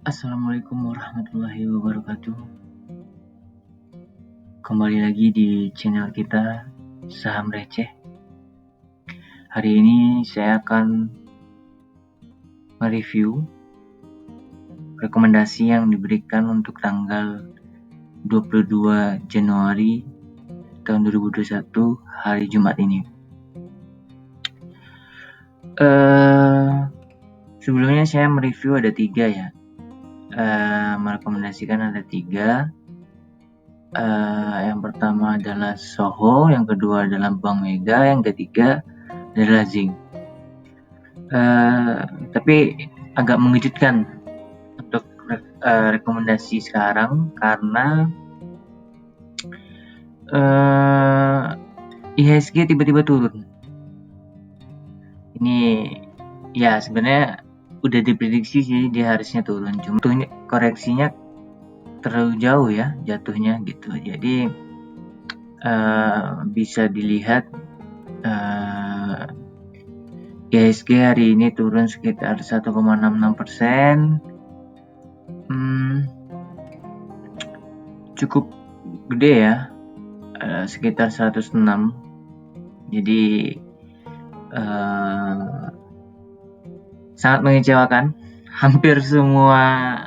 Assalamualaikum warahmatullahi wabarakatuh. Kembali lagi di channel kita Saham Receh. Hari ini saya akan mereview rekomendasi yang diberikan untuk tanggal 22 Januari tahun 2021 hari Jumat ini. Sebelumnya saya mereview ada 3 ya. Merekomendasikan ada 3. Yang pertama adalah Soho, yang kedua adalah Bank Mega, yang ketiga adalah Zing. Tapi agak mengejutkan untuk rekomendasi sekarang karena IHSG tiba-tiba turun. Ini ya sebenarnya udah diprediksi sih dia harusnya turun, cuma koreksinya terlalu jauh ya jatuhnya gitu. Jadi bisa dilihat IHSG hari ini turun sekitar 1,66%. Cukup gede ya, sekitar 106. Jadi sangat mengecewakan. Hampir semua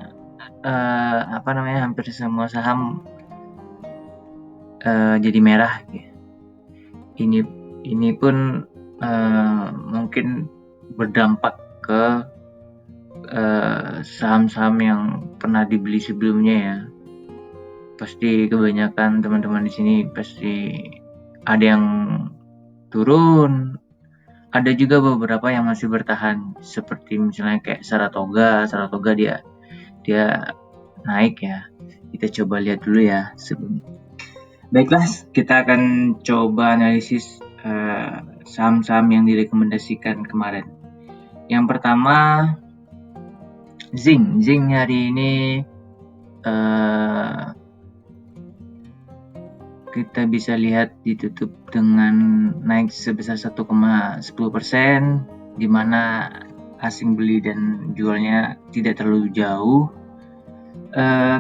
hampir semua saham jadi merah. Ini pun mungkin berdampak ke saham-saham yang pernah dibeli sebelumnya ya. Pasti kebanyakan teman-teman di sini pasti ada yang turun, ada juga beberapa yang masih bertahan, seperti misalnya kayak Saratoga dia naik ya. Kita coba lihat dulu ya sebelum. Baiklah, kita akan coba analisis saham-saham yang direkomendasikan kemarin. Yang pertama Zing hari ini kita bisa lihat ditutup dengan naik sebesar 1,10%, di mana asing beli dan jualnya tidak terlalu jauh.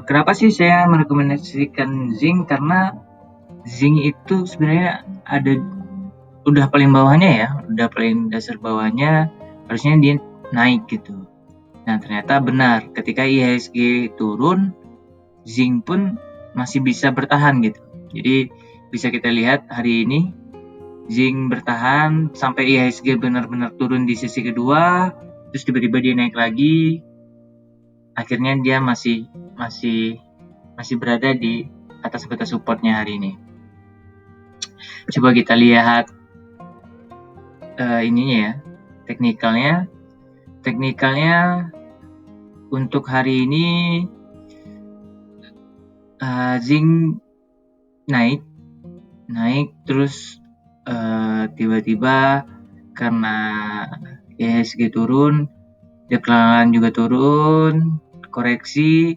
Kenapa sih saya merekomendasikan Zing? Karena Zing itu sebenarnya udah paling bawahnya ya, udah paling dasar bawahnya, harusnya dia naik gitu. Nah ternyata benar, ketika IHSG turun, Zing pun masih bisa bertahan gitu. Jadi bisa kita lihat hari ini Zing bertahan sampai IHSG benar-benar turun di sesi kedua, terus tiba-tiba dia naik lagi. Akhirnya dia masih berada di atas batas supportnya hari ini. Coba kita lihat ininya ya, teknikalnya untuk hari ini Zing naik terus tiba-tiba karena IHSG turun, deklarasi juga turun, koreksi,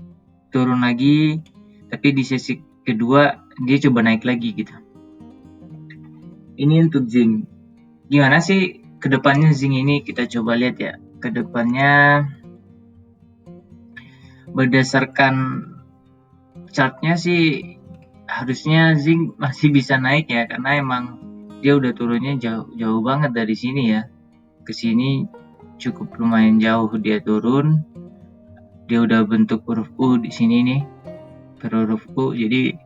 turun lagi, tapi di sesi kedua dia coba naik lagi gitu. Ini untuk Zing. Gimana sih kedepannya Zing ini? Kita coba lihat ya. Kedepannya berdasarkan chartnya sih harusnya Zing masih bisa naik ya, karena emang dia udah turunnya jauh banget dari sini ya. Ke sini cukup lumayan jauh dia turun. Dia udah bentuk huruf U di sini nih, berhuruf U. Jadi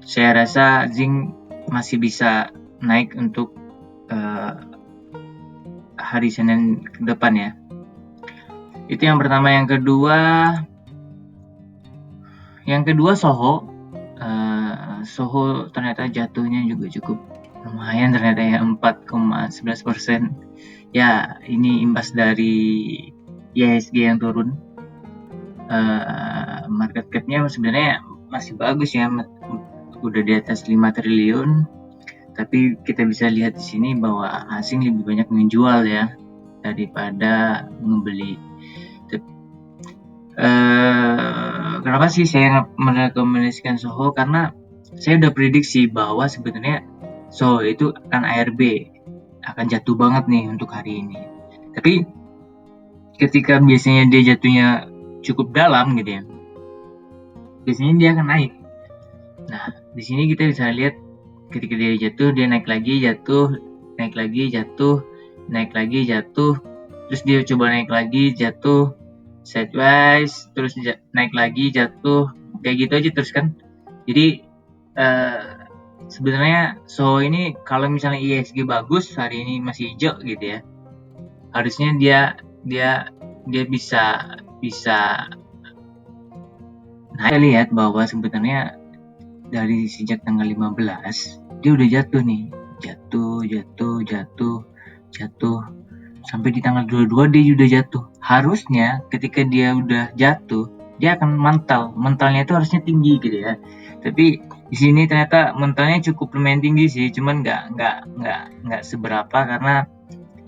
saya rasa Zing masih bisa naik untuk hari Senin ke depan ya. Itu yang pertama. Yang kedua Soho. Soho ternyata jatuhnya juga cukup lumayan ternyata ya, 4,11%. Ya ini imbas dari IHSG yang turun. Market cap-nya sebenarnya masih bagus ya, udah di atas 5 triliun. Tapi kita bisa lihat di sini bahwa asing lebih banyak menjual ya daripada membeli. Kenapa sih saya merekomendasikan Soho? Karena saya udah prediksi bahwa sebenarnya Soho itu akan ARB, akan jatuh banget nih untuk hari ini. Tapi ketika biasanya dia jatuhnya cukup dalam gitu ya, biasanya dia akan naik. Nah, di sini kita bisa lihat ketika dia jatuh, dia naik lagi, jatuh, naik lagi, jatuh, naik lagi, jatuh, terus dia coba naik lagi, jatuh, sideways, terus naik lagi, jatuh, kayak gitu aja terus kan. Jadi sebenarnya Soho ini kalau misalnya ISG bagus, hari ini masih hijau gitu ya, harusnya dia bisa. Nah, kita lihat bahwa sebenarnya dari sejak tanggal 15 dia udah jatuh nih, jatuh sampai di tanggal 22 dia udah jatuh. Harusnya ketika dia udah jatuh dia akan mentalnya itu harusnya tinggi gitu ya, tapi di sini ternyata mentalnya cukup lumayan tinggi sih, cuman nggak seberapa karena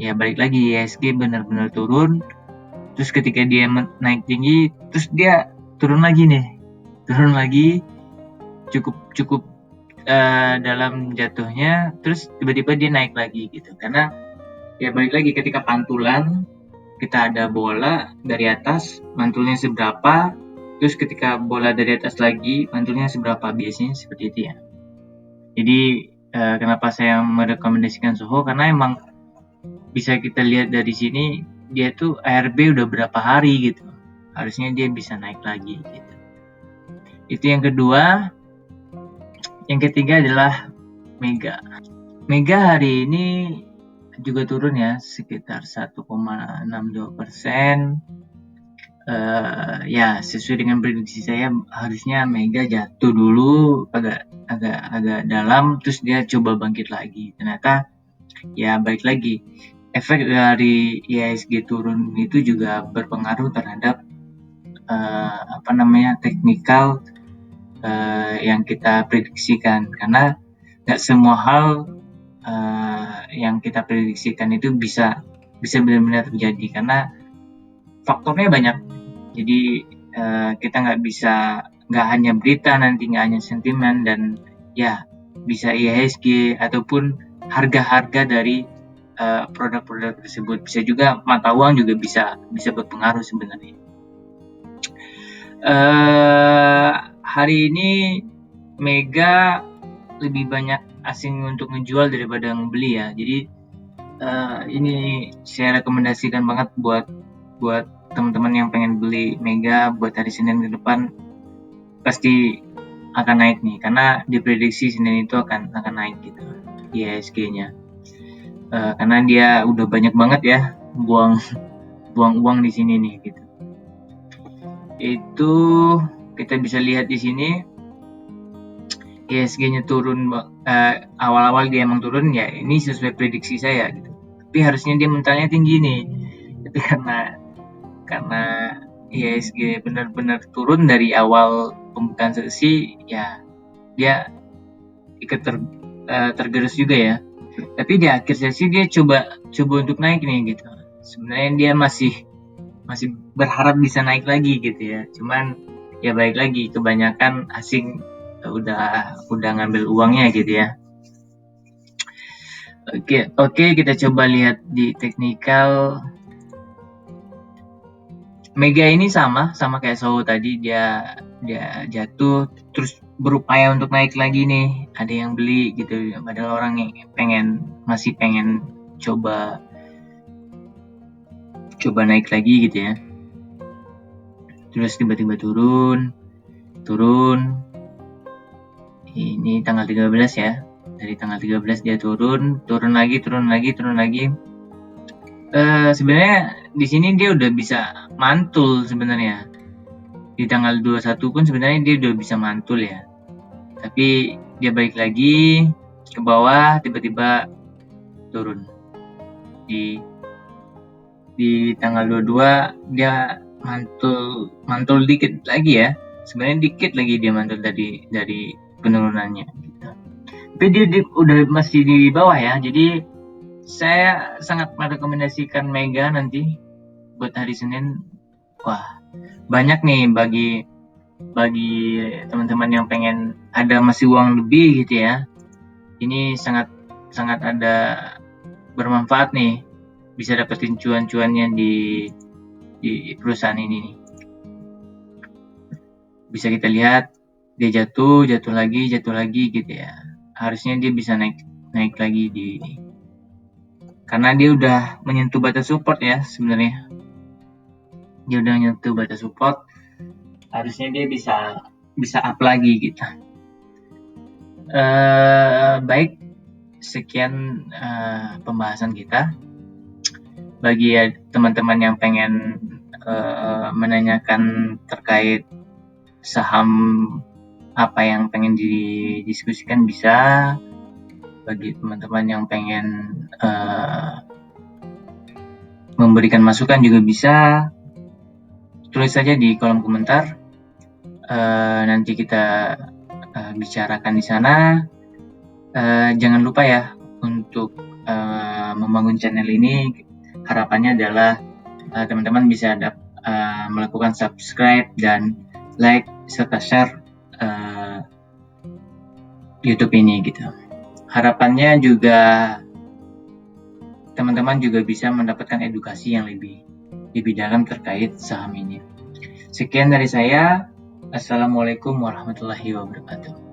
ya balik lagi ISG benar-benar turun. Terus ketika dia naik tinggi terus dia turun lagi cukup dalam jatuhnya, terus tiba-tiba dia naik lagi gitu, karena ya balik lagi ketika pantulan kita ada bola dari atas, mantulnya seberapa, terus ketika bola dari atas lagi mantulnya seberapa, biasanya seperti itu ya. Jadi kenapa saya merekomendasikan Soho, karena emang bisa kita lihat dari sini dia tuh ARB udah berapa hari gitu, harusnya dia bisa naik lagi gitu. Itu yang kedua. Yang ketiga adalah Mega hari ini juga turun ya, sekitar 1,62%. Ya sesuai dengan prediksi saya, harusnya Mega jatuh dulu agak dalam, terus dia coba bangkit lagi. Ternyata ya balik lagi, efek dari IHSG turun itu juga berpengaruh terhadap teknikal yang kita prediksikan, karena nggak semua hal yang kita prediksikan itu bisa benar-benar terjadi, karena faktornya banyak. Jadi kita nggak hanya berita nanti, nggak hanya sentimen, dan ya bisa IHSG ataupun harga-harga dari produk-produk tersebut, bisa juga mata uang juga bisa berpengaruh sebenarnya. Hari ini Mega lebih banyak asing untuk ngejual daripada ngebeli ya, jadi ini saya rekomendasikan banget buat teman-teman yang pengen beli Mega buat hari Senin ke depan, pasti akan naik nih, karena diprediksi Senin itu akan naik gitu IHSG-nya, karena dia udah banyak banget ya buang uang di sini nih gitu. Itu kita bisa lihat di sini IHSG-nya turun, awal-awal dia emang turun ya, ini sesuai prediksi saya gitu. Tapi harusnya dia mentalnya tinggi nih, tapi karena IHSG benar-benar turun dari awal pembukaan sesi, ya dia ikut tergerus juga ya. Tapi di akhir sesi dia coba untuk naik nih gitu. Sebenarnya dia masih berharap bisa naik lagi gitu ya. Cuman ya balik lagi, kebanyakan asing udah ngambil uangnya gitu ya. Oke, kita coba lihat di teknikal. Mega ini sama kayak Soho tadi, dia jatuh terus berupaya untuk naik lagi nih, ada yang beli gitu, padahal orang yang masih pengen coba naik lagi gitu ya. Terus tiba-tiba turun. Ini tanggal 13 ya. Dari tanggal 13 dia turun lagi. Sebenarnya di sini dia udah bisa mantul sebenarnya. Di tanggal 21 pun sebenarnya dia udah bisa mantul ya. Tapi dia balik lagi ke bawah, tiba-tiba turun. Di tanggal 22 dia mantul dikit lagi ya. Sebenarnya dikit lagi dia mantul dari penurunannya gitu. Tapi dia udah masih di bawah ya. Jadi saya sangat merekomendasikan Mega nanti buat hari Senin. Wah, banyak nih bagi teman-teman yang pengen ada masih uang lebih gitu ya. Ini sangat ada bermanfaat nih, bisa dapetin cuan-cuannya di perusahaan ini nih. bisa kita lihat dia jatuh lagi gitu ya. Harusnya dia bisa naik lagi karena dia udah menyentuh batas support ya sebenarnya. Dia udah menyentuh batas support, harusnya dia bisa up lagi gitu. Baik, sekian pembahasan kita. Bagi teman-teman yang pengen menanyakan terkait saham apa yang pengen didiskusikan bisa. Bagi teman-teman yang pengen memberikan masukan juga bisa, tulis saja di kolom komentar. Nanti kita bicarakan di sana. Jangan lupa ya untuk membangun channel ini. Harapannya adalah teman-teman bisa melakukan subscribe dan like serta share YouTube ini gitu. Harapannya juga teman-teman juga bisa mendapatkan edukasi yang lebih dalam terkait saham ini. Sekian dari saya. Assalamualaikum warahmatullahi wabarakatuh.